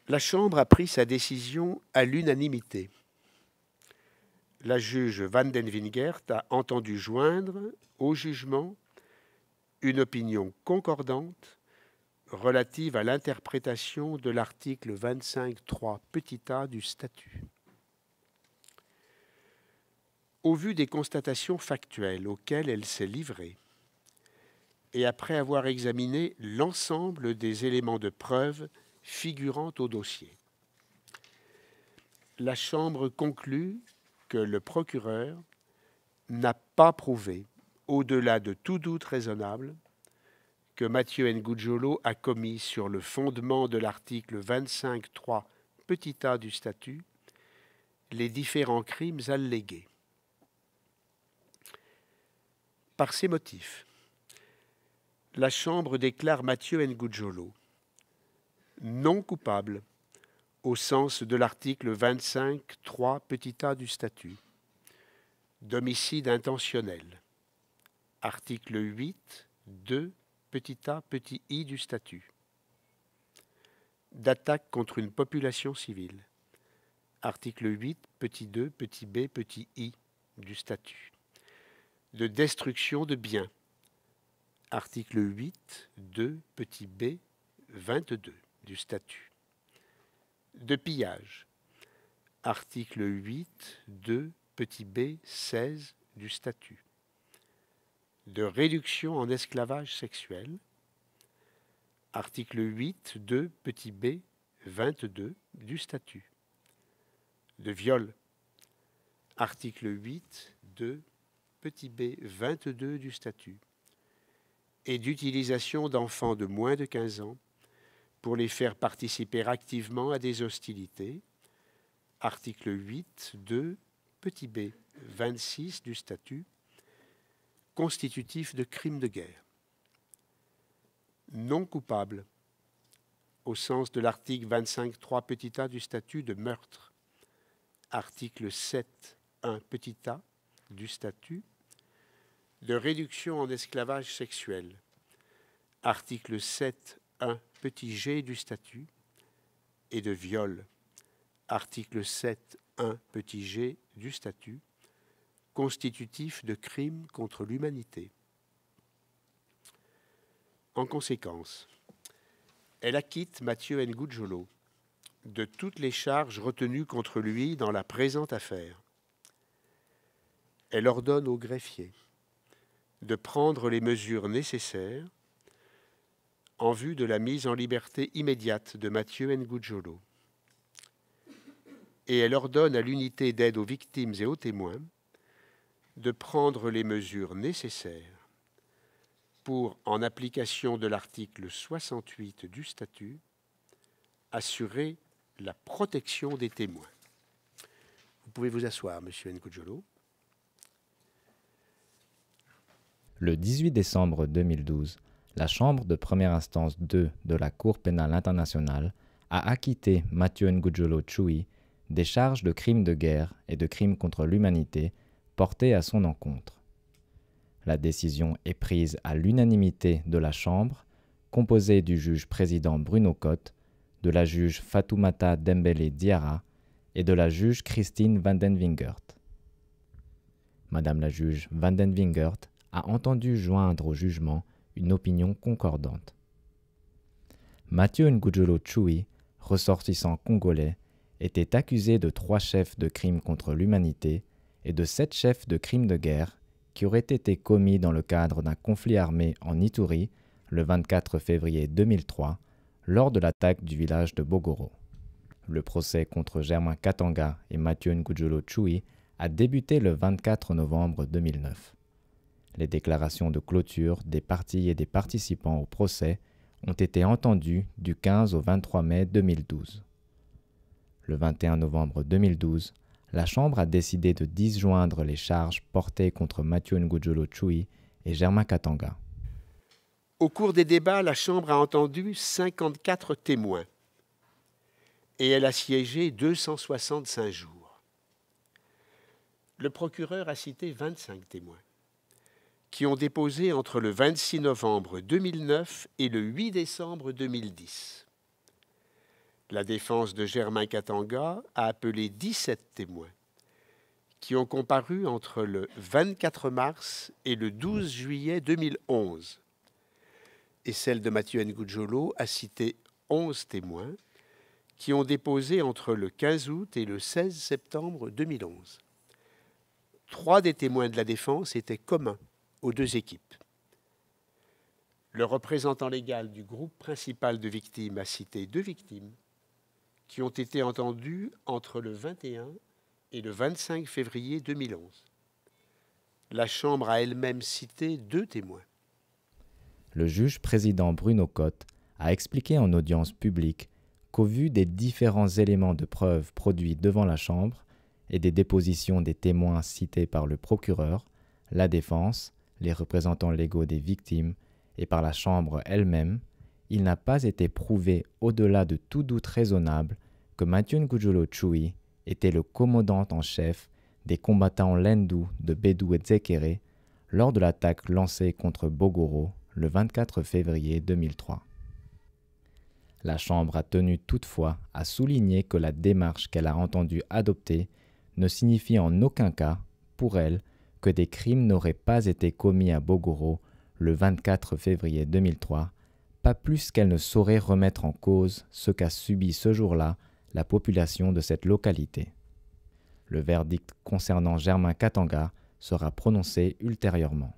La Chambre a pris sa décision à l'unanimité. La juge Van den Wingert a entendu joindre au jugement une opinion concordante relative à l'interprétation de l'article 25.3 petit a du statut. Au vu des constatations factuelles auxquelles elle s'est livrée, et après avoir examiné l'ensemble des éléments de preuve figurant au dossier, la Chambre conclut que le procureur n'a pas prouvé, au-delà de tout doute raisonnable, que Mathieu Ngudjolo a commis sur le fondement de l'article 25.3 petit a du statut les différents crimes allégués. Par ces motifs, la Chambre déclare Mathieu Ngudjolo non coupable au sens de l'article 25.3 petit a du statut, d'homicide intentionnel, article 8, 2, petit a, petit i du statut, d'attaque contre une population civile, article 8, petit 2, petit b, petit i du statut, de destruction de biens, article 8, 2, petit b, 22 du statut, de pillage, article 8, 2, petit b, 16 du statut, de réduction en esclavage sexuel, article 8, 2, petit b, 22 du statut, de viol, article 8, 2, petit b, 22 du statut, et d'utilisation d'enfants de moins de 15 ans pour les faire participer activement à des hostilités, article 8, 2, petit b, 26 du statut, constitutif de crime de guerre. Non coupable, au sens de l'article 25.3 petit a du statut de meurtre, article 7, 1 petit a du statut, de réduction en esclavage sexuel, article 7, 1 petit g du statut, et de viol, article 7, 1 petit g du statut, constitutif de crime contre l'humanité. En conséquence, elle acquitte Mathieu Ngudjolo de toutes les charges retenues contre lui dans la présente affaire. Elle ordonne au greffier de prendre les mesures nécessaires en vue de la mise en liberté immédiate de Mathieu Ngudjolo. Et elle ordonne à l'unité d'aide aux victimes et aux témoins de prendre les mesures nécessaires pour, en application de l'article 68 du statut, assurer la protection des témoins. Vous pouvez vous asseoir, Monsieur Ngudjolo. Le 18 décembre 2012, la Chambre de première instance 2 de la Cour pénale internationale a acquitté Mathieu Ngudjolo Tchoui des charges de crimes de guerre et de crimes contre l'humanité portées à son encontre. La décision est prise à l'unanimité de la Chambre, composée du juge président Bruno Cotte, de la juge Fatoumata Dembélé Diarra et de la juge Christine Van den Wingert. Madame la juge Van den Wingert a entendu joindre au jugement une opinion concordante. Mathieu Ngudjolo Tchoui, ressortissant congolais, était accusé de 3 chefs de crimes contre l'humanité et de 7 chefs de crimes de guerre qui auraient été commis dans le cadre d'un conflit armé en Ituri le 24 février 2003 lors de l'attaque du village de Bogoro. Le procès contre Germain Katanga et Mathieu Ngudjolo Tchoui a débuté le 24 novembre 2009. Les déclarations de clôture des parties et des participants au procès ont été entendues du 15 au 23 mai 2012. Le 21 novembre 2012, la Chambre a décidé de disjoindre les charges portées contre Mathieu Ngudjolo Tchoui et Germain Katanga. Au cours des débats, la Chambre a entendu 54 témoins et elle a siégé 265 jours. Le procureur a cité 25 témoins qui ont déposé entre le 26 novembre 2009 et le 8 décembre 2010. La défense de Germain Katanga a appelé 17 témoins qui ont comparu entre le 24 mars et le 12 juillet 2011. Et celle de Mathieu Ngudjolo a cité 11 témoins qui ont déposé entre le 15 août et le 16 septembre 2011. 3 des témoins de la défense étaient communs aux deux équipes. Le représentant légal du groupe principal de victimes a cité 2 victimes qui ont été entendues entre le 21 et le 25 février 2011. La Chambre a elle-même cité 2 témoins. Le juge président Bruno Cotte a expliqué en audience publique qu'au vu des différents éléments de preuve produits devant la Chambre et des dépositions des témoins cités par le procureur, la défense, les représentants légaux des victimes et par la Chambre elle-même, il n'a pas été prouvé au-delà de tout doute raisonnable que Mathieu Ngudjolo Tchoui était le commandant en chef des combattants Lendu de Bédou et Tsekere lors de l'attaque lancée contre Bogoro le 24 février 2003. La Chambre a tenu toutefois à souligner que la démarche qu'elle a entendu adopter ne signifie en aucun cas, pour elle, que des crimes n'auraient pas été commis à Bogoro le 24 février 2003, pas plus qu'elle ne saurait remettre en cause ce qu'a subi ce jour-là la population de cette localité. Le verdict concernant Germain Katanga sera prononcé ultérieurement.